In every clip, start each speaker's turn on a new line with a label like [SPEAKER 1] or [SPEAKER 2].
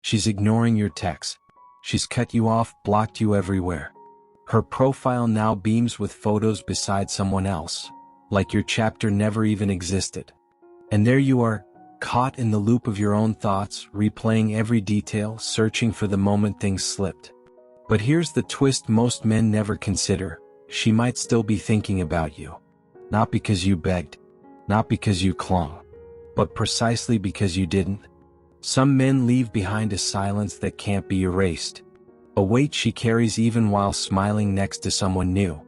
[SPEAKER 1] She's ignoring your texts. She's cut you off, blocked you everywhere. Her profile now beams with photos beside someone else, like your chapter never even existed. And there you are, caught in the loop of your own thoughts, replaying every detail, searching for the moment things slipped. But here's the twist most men never consider. She might still be thinking about you. Not because you begged, not because you clung, but precisely because you didn't. Some men leave behind a silence that can't be erased. A weight she carries even while smiling next to someone new.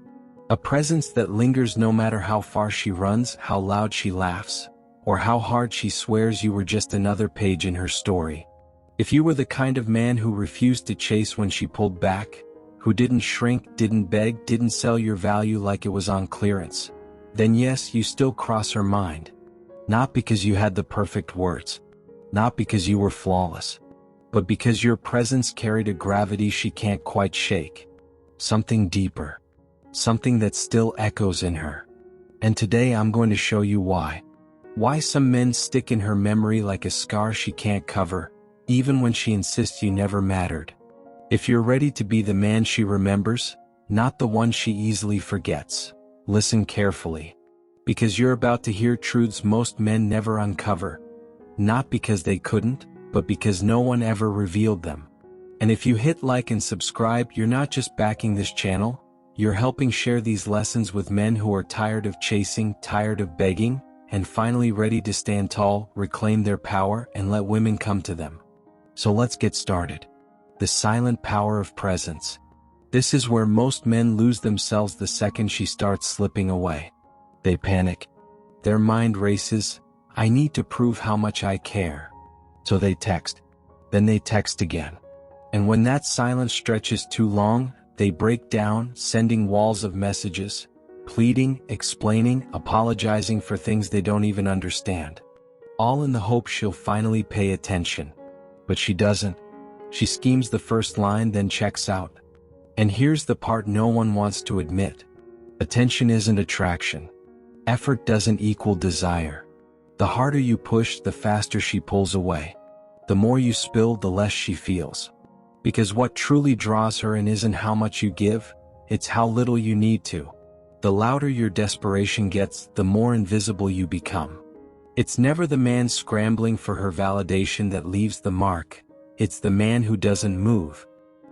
[SPEAKER 1] A presence that lingers no matter how far she runs, how loud she laughs, or how hard she swears you were just another page in her story. If you were the kind of man who refused to chase when she pulled back, who didn't shrink, didn't beg, didn't sell your value like it was on clearance, then yes, you still cross her mind. Not because you had the perfect words, not because you were flawless, but because your presence carried a gravity she can't quite shake. Something deeper. Something that still echoes in her. And today I'm going to show you why. Why some men stick in her memory like a scar she can't cover, even when she insists you never mattered. If you're ready to be the man she remembers, not the one she easily forgets, listen carefully. Because you're about to hear truths most men never uncover. Not because they couldn't, but because no one ever revealed them. And if you hit like and subscribe, you're not just backing this channel, you're helping share these lessons with men who are tired of chasing, tired of begging, and finally ready to stand tall, reclaim their power, and let women come to them. So let's get started. The silent power of presence. This is where most men lose themselves the second she starts slipping away. They panic. Their mind races. I need to prove how much I care. So they text. Then they text again. And when that silence stretches too long, they break down, sending walls of messages, pleading, explaining, apologizing for things they don't even understand. All in the hope she'll finally pay attention. But she doesn't. She schemes the first line, then checks out. And here's the part no one wants to admit. Attention isn't attraction. Effort doesn't equal desire. The harder you push, the faster she pulls away. The more you spill, the less she feels. Because what truly draws her in isn't how much you give, it's how little you need to. The louder your desperation gets, the more invisible you become. It's never the man scrambling for her validation that leaves the mark. It's the man who doesn't move.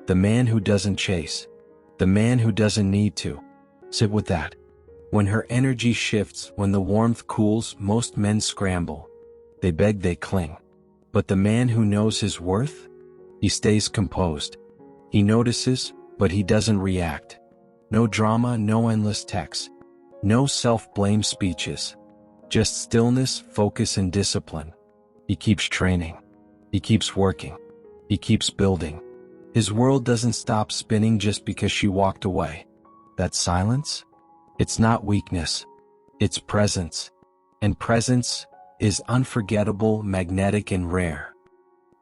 [SPEAKER 1] The man who doesn't chase. The man who doesn't need to. Sit with that. When her energy shifts, when the warmth cools, most men scramble. They beg, they cling. But the man who knows his worth? He stays composed. He notices, but he doesn't react. No drama, no endless texts. No self-blame speeches. Just stillness, focus, and discipline. He keeps training. He keeps working. He keeps building. His world doesn't stop spinning just because she walked away. That silence? It's not weakness. It's presence. And presence is unforgettable, magnetic, and rare.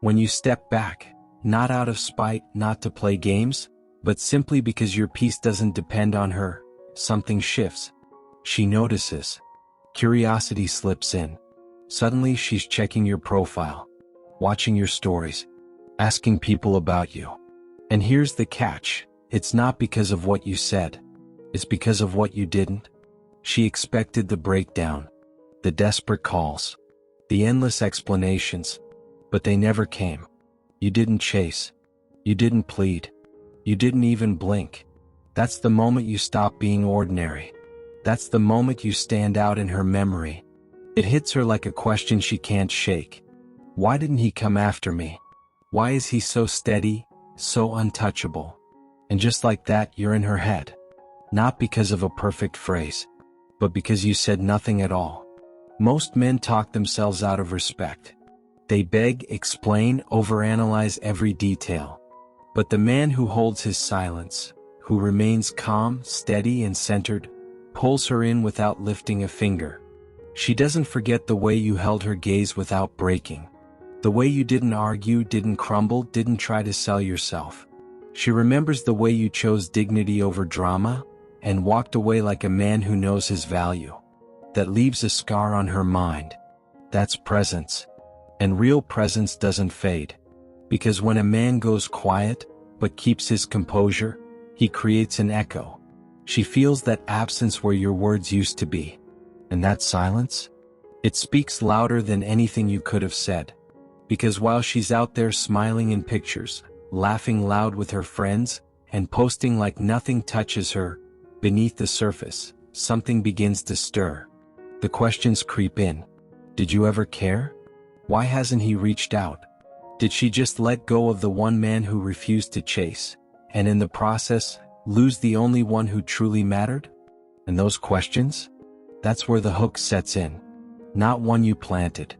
[SPEAKER 1] When you step back, not out of spite, not to play games, but simply because your peace doesn't depend on her, something shifts. She notices. Curiosity slips in. Suddenly she's checking your profile, watching your stories, asking people about you. And here's the catch. It's not because of what you said. It's because of what you didn't. She expected the breakdown, the desperate calls, the endless explanations, but they never came. You didn't chase. You didn't plead. You didn't even blink. That's the moment you stop being ordinary. That's the moment you stand out in her memory. It hits her like a question she can't shake. Why didn't he come after me? Why is he so steady, so untouchable? And just like that, you're in her head. Not because of a perfect phrase, but because you said nothing at all. Most men talk themselves out of respect. They beg, explain, overanalyze every detail. But the man who holds his silence, who remains calm, steady, and centered, pulls her in without lifting a finger. She doesn't forget the way you held her gaze without breaking. The way you didn't argue, didn't crumble, didn't try to sell yourself. She remembers the way you chose dignity over drama, and walked away like a man who knows his value. That leaves a scar on her mind. That's presence. And real presence doesn't fade. Because when a man goes quiet, but keeps his composure, he creates an echo. She feels that absence where your words used to be. And that silence? It speaks louder than anything you could have said. Because while she's out there smiling in pictures, laughing loud with her friends, and posting like nothing touches her, beneath the surface, something begins to stir. The questions creep in. Did you ever care? Why hasn't he reached out? Did she just let go of the one man who refused to chase, and in the process, lose the only one who truly mattered? And those questions? That's where the hook sets in. Not one you planted.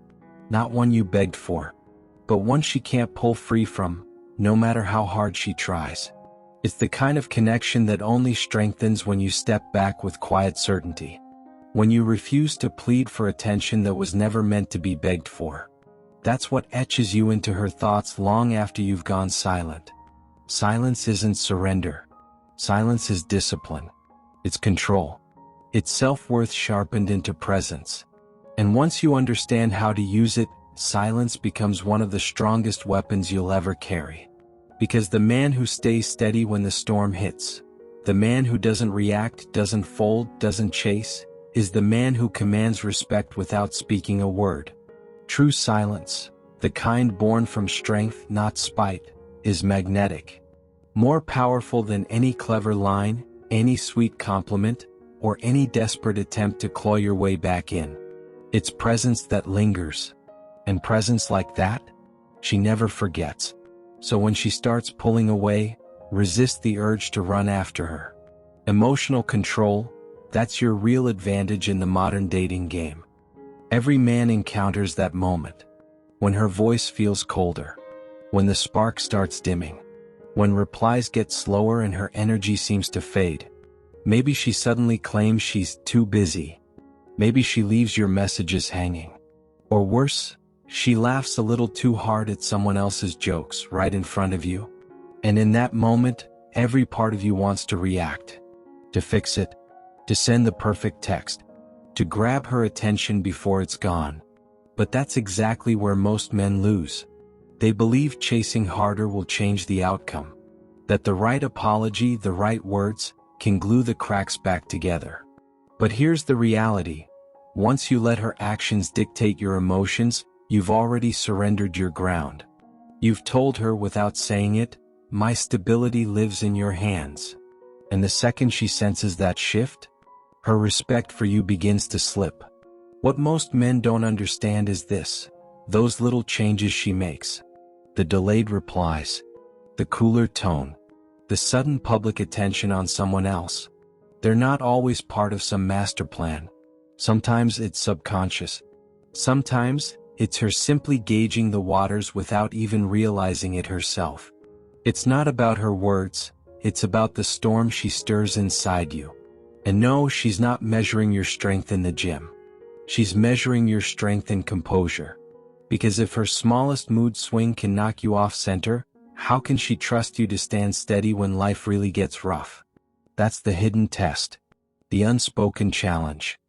[SPEAKER 1] Not one you begged for. But one she can't pull free from, no matter how hard she tries. It's the kind of connection that only strengthens when you step back with quiet certainty. When you refuse to plead for attention that was never meant to be begged for. That's what etches you into her thoughts long after you've gone silent. Silence isn't surrender. Silence is discipline. It's control. It's self-worth sharpened into presence. And once you understand how to use it, silence becomes one of the strongest weapons you'll ever carry. Because the man who stays steady when the storm hits, the man who doesn't react, doesn't fold, doesn't chase, is the man who commands respect without speaking a word. True silence, the kind born from strength, not spite, is magnetic. More powerful than any clever line, any sweet compliment, or any desperate attempt to claw your way back in. It's presence that lingers. And presence like that, she never forgets. So when she starts pulling away, resist the urge to run after her. Emotional control, that's your real advantage in the modern dating game. Every man encounters that moment. When her voice feels colder. When the spark starts dimming. When replies get slower and her energy seems to fade. Maybe she suddenly claims she's too busy. Maybe she leaves your messages hanging. Or worse, she laughs a little too hard at someone else's jokes right in front of you. And in that moment, every part of you wants to react. To fix it. To send the perfect text. To grab her attention before it's gone. But that's exactly where most men lose. They believe chasing harder will change the outcome. That the right apology, the right words, can glue the cracks back together. But here's the reality. Once you let her actions dictate your emotions, you've already surrendered your ground. You've told her without saying it, my stability lives in your hands. And the second she senses that shift, her respect for you begins to slip. What most men don't understand is this: those little changes she makes. The delayed replies. The cooler tone. The sudden public attention on someone else. They're not always part of some master plan. Sometimes it's subconscious. Sometimes, it's her simply gauging the waters without even realizing it herself. It's not about her words, it's about the storm she stirs inside you. And no, she's not measuring your strength in the gym. She's measuring your strength in composure. Because if her smallest mood swing can knock you off center, how can she trust you to stand steady when life really gets rough? That's the hidden test. The unspoken challenge.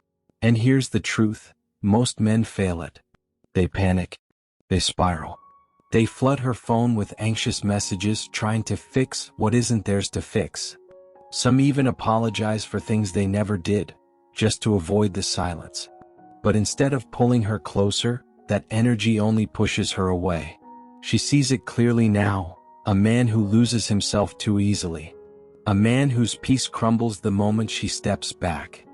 [SPEAKER 1] And here's the truth, most men fail it. They panic. They spiral. They flood her phone with anxious messages trying to fix what isn't theirs to fix. Some even apologize for things they never did, just to avoid the silence. But instead of pulling her closer, that energy only pushes her away. She sees it clearly now, a man who loses himself too easily. A man whose peace crumbles the moment she steps back.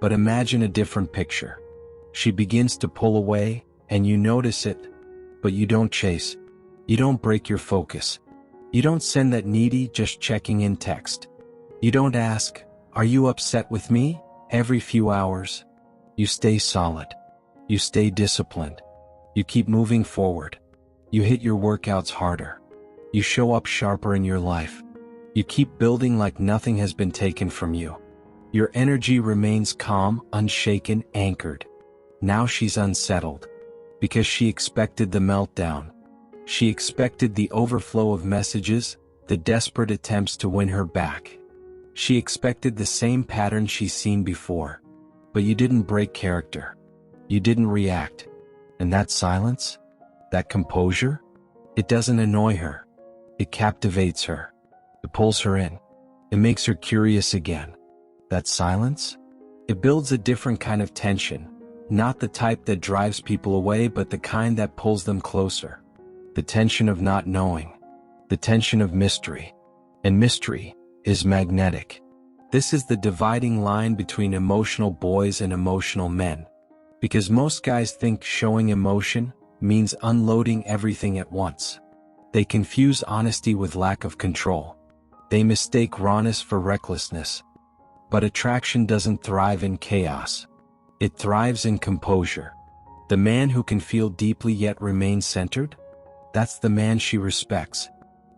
[SPEAKER 1] But imagine a different picture. She begins to pull away, and you notice it, but you don't chase. You don't break your focus. You don't send that needy, just checking in text. You don't ask, are you upset with me? Every few hours. You stay solid. You stay disciplined. You keep moving forward. You hit your workouts harder. You show up sharper in your life. You keep building like nothing has been taken from you. Your energy remains calm, unshaken, anchored. Now she's unsettled. Because she expected the meltdown. She expected the overflow of messages, the desperate attempts to win her back. She expected the same pattern she's seen before. But you didn't break character. You didn't react. And that silence? That composure? It doesn't annoy her. It captivates her. It pulls her in. It makes her curious again. That silence? It builds a different kind of tension, not the type that drives people away but the kind that pulls them closer. The tension of not knowing. The tension of mystery. And mystery is magnetic. This is the dividing line between emotional boys and emotional men. Because most guys think showing emotion means unloading everything at once. They confuse honesty with lack of control. They mistake rawness for recklessness. But attraction doesn't thrive in chaos. It thrives in composure. The man who can feel deeply yet remain centered? That's the man she respects.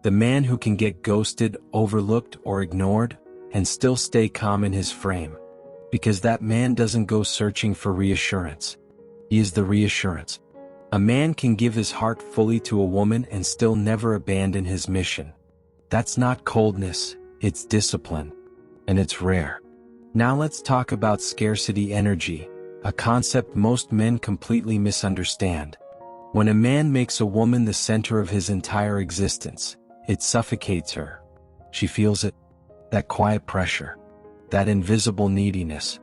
[SPEAKER 1] The man who can get ghosted, overlooked, or ignored, and still stay calm in his frame. Because that man doesn't go searching for reassurance. He is the reassurance. A man can give his heart fully to a woman and still never abandon his mission. That's not coldness, it's discipline. And it's rare. Now let's talk about scarcity energy, a concept most men completely misunderstand. When a man makes a woman the center of his entire existence, it suffocates her. She feels it. That quiet pressure. That invisible neediness.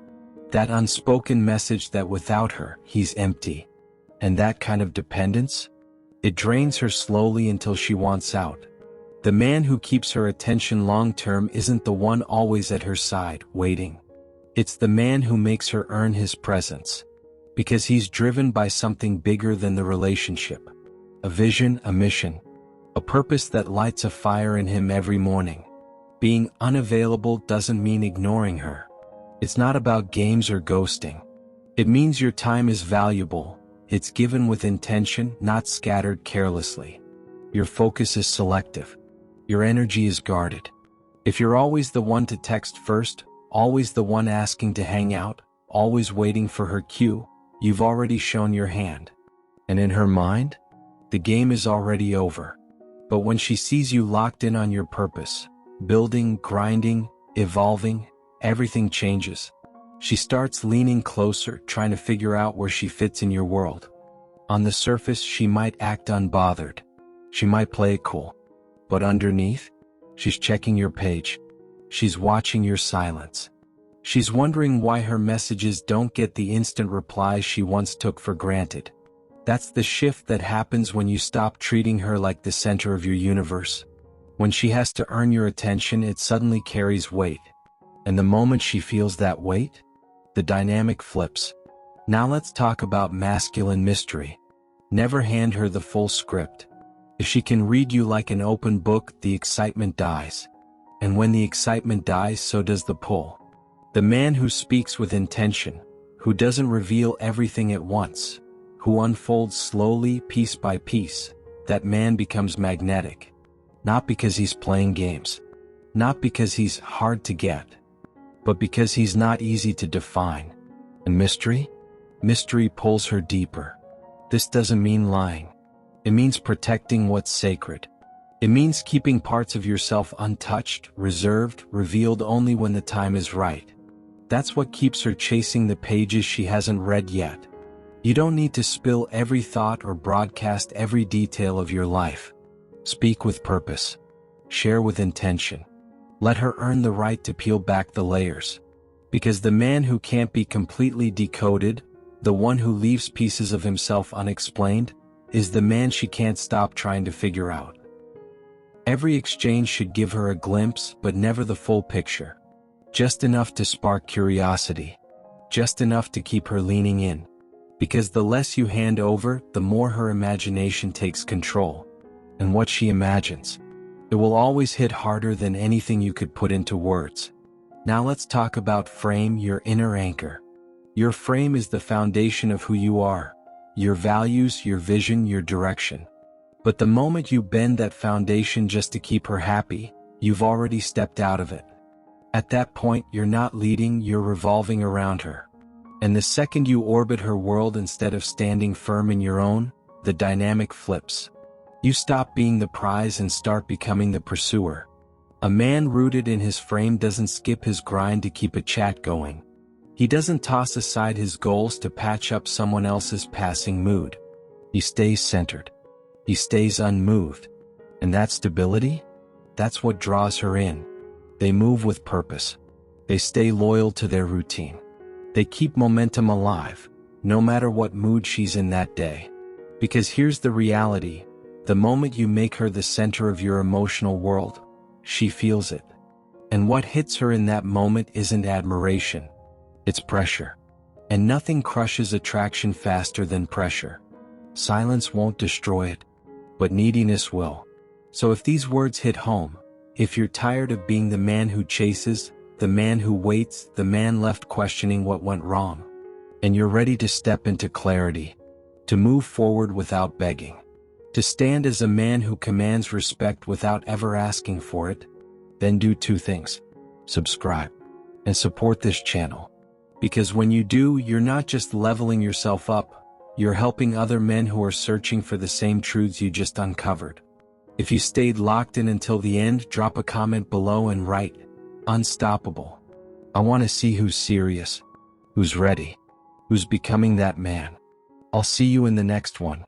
[SPEAKER 1] That unspoken message that without her, he's empty. And that kind of dependence? It drains her slowly until she wants out. The man who keeps her attention long-term isn't the one always at her side, waiting. It's the man who makes her earn his presence. Because he's driven by something bigger than the relationship. A vision, a mission. A purpose that lights a fire in him every morning. Being unavailable doesn't mean ignoring her. It's not about games or ghosting. It means your time is valuable. It's given with intention, not scattered carelessly. Your focus is selective. Your energy is guarded. If you're always the one to text first, always the one asking to hang out, always waiting for her cue, you've already shown your hand. And in her mind, the game is already over. But when she sees you locked in on your purpose, building, grinding, evolving, everything changes. She starts leaning closer, trying to figure out where she fits in your world. On the surface, she might act unbothered. She might play it cool. But underneath, she's checking your page. She's watching your silence. She's wondering why her messages don't get the instant replies she once took for granted. That's the shift that happens when you stop treating her like the center of your universe. When she has to earn your attention, it suddenly carries weight. And the moment she feels that weight, the dynamic flips. Now let's talk about masculine mystery. Never hand her the full script. If she can read you like an open book, the excitement dies. And when the excitement dies, so does the pull. The man who speaks with intention, who doesn't reveal everything at once, who unfolds slowly, piece by piece, that man becomes magnetic. Not because he's playing games. Not because he's hard to get. But because he's not easy to define. And mystery? Mystery pulls her deeper. This doesn't mean lying. It means protecting what's sacred. It means keeping parts of yourself untouched, reserved, revealed only when the time is right. That's what keeps her chasing the pages she hasn't read yet. You don't need to spill every thought or broadcast every detail of your life. Speak with purpose. Share with intention. Let her earn the right to peel back the layers. Because the man who can't be completely decoded, the one who leaves pieces of himself unexplained, is the man she can't stop trying to figure out. Every exchange should give her a glimpse, but never the full picture. Just enough to spark curiosity. Just enough to keep her leaning in. Because the less you hand over, the more her imagination takes control. And what she imagines, it will always hit harder than anything you could put into words. Now let's talk about frame, your inner anchor. Your frame is the foundation of who you are. Your values, your vision, your direction. But the moment you bend that foundation just to keep her happy, you've already stepped out of it. At that point, you're not leading, you're revolving around her. And the second you orbit her world instead of standing firm in your own, the dynamic flips. You stop being the prize and start becoming the pursuer. A man rooted in his frame doesn't skip his grind to keep a chat going. He doesn't toss aside his goals to patch up someone else's passing mood. He stays centered. He stays unmoved. And that stability? That's what draws her in. They move with purpose. They stay loyal to their routine. They keep momentum alive, no matter what mood she's in that day. Because here's the reality: the moment you make her the center of your emotional world, she feels it. And what hits her in that moment isn't admiration, it's pressure. And nothing crushes attraction faster than pressure. Silence won't destroy it, but neediness will. So if these words hit home, if you're tired of being the man who chases, the man who waits, the man left questioning what went wrong, and you're ready to step into clarity, to move forward without begging, to stand as a man who commands respect without ever asking for it, then do two things: subscribe and support this channel. Because when you do, you're not just leveling yourself up, you're helping other men who are searching for the same truths you just uncovered. If you stayed locked in until the end, drop a comment below and write, "Unstoppable." I want to see who's serious, who's ready, who's becoming that man. I'll see you in the next one.